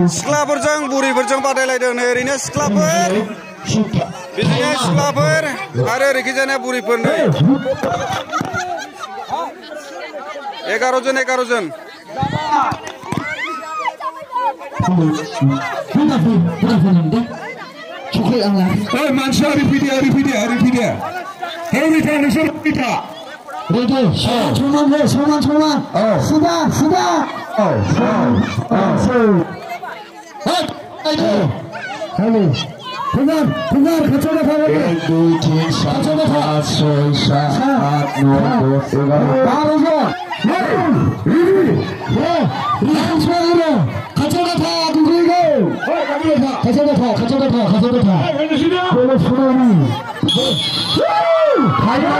सिख्लाफोरजों बुरिफोरजों बादायलायदों ओरैनो सिख्लाफोर बिदिनो सिख्लाफोर आरो ओरैखिजाना बुरिफोर 11 जन मानसिया रिपिडिया नोंसोर रेडि समान सुदा Benar, kacau dah kawan. 1, 2, 3, 4, 5, 6, 7, 8, 9, 10, 11. Baru je. Ini semua ini. Kacau dah tak, gugri go. Kacau dah tak. Boleh semua ni. Kaya.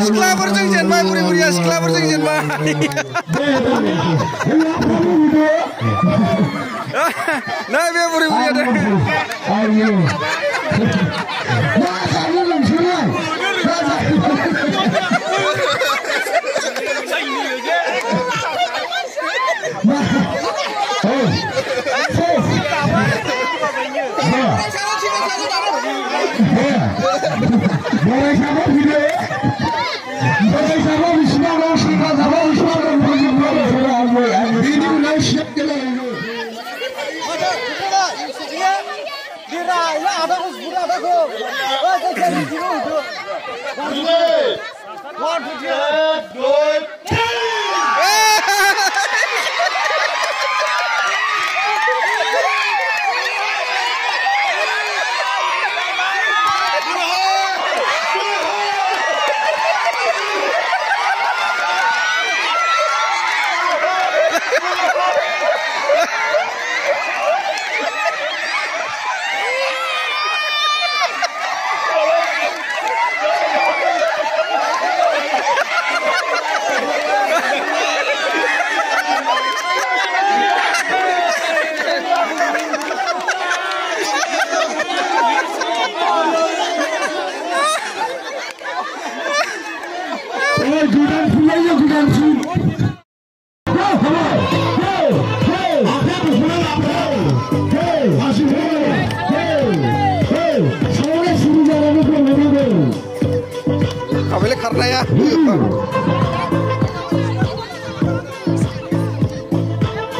सिख्लाफोरजों जेनबाय बुरि-बुरिया सिख्लाफोरजों जेनबाय नै बे बुरि-बुरिया Kabelnya karena ya.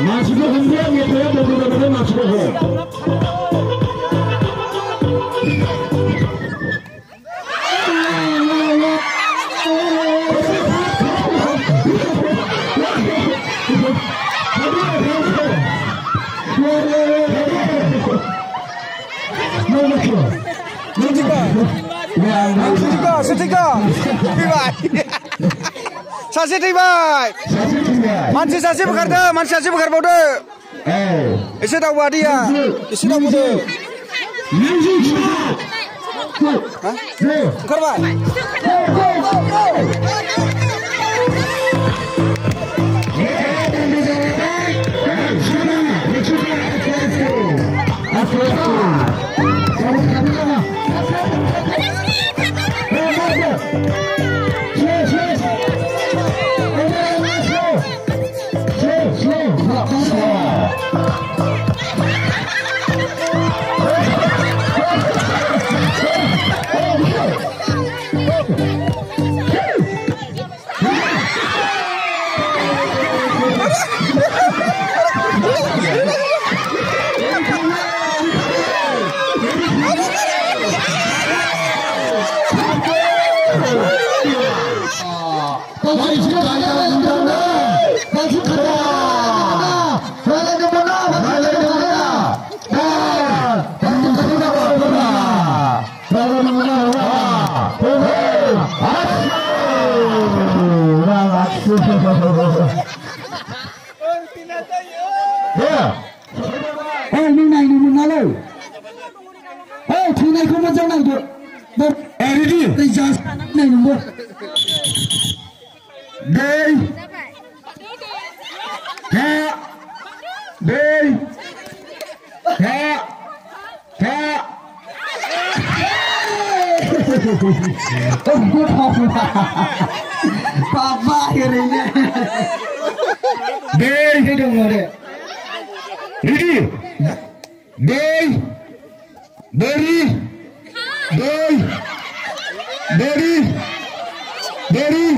Masuknya kemudian gitu ya, betul-betul masuknya. Setiga, saksi tiba. Mansi saksi bekerja, mansi saksi bekerja pada. Isi tahu dia, isi tahu pada. Kerja. nung này nung nào đâu? Thứ này không có trong này được. Ready? Đây ra này nung đâu? Đây. Ha. Đây. Ha. Ha. Ông cứ học Papa cái này nhé. Đây cái đồng hồ đấy. Ready? Đây. Dari. Đây. Dari. Dari.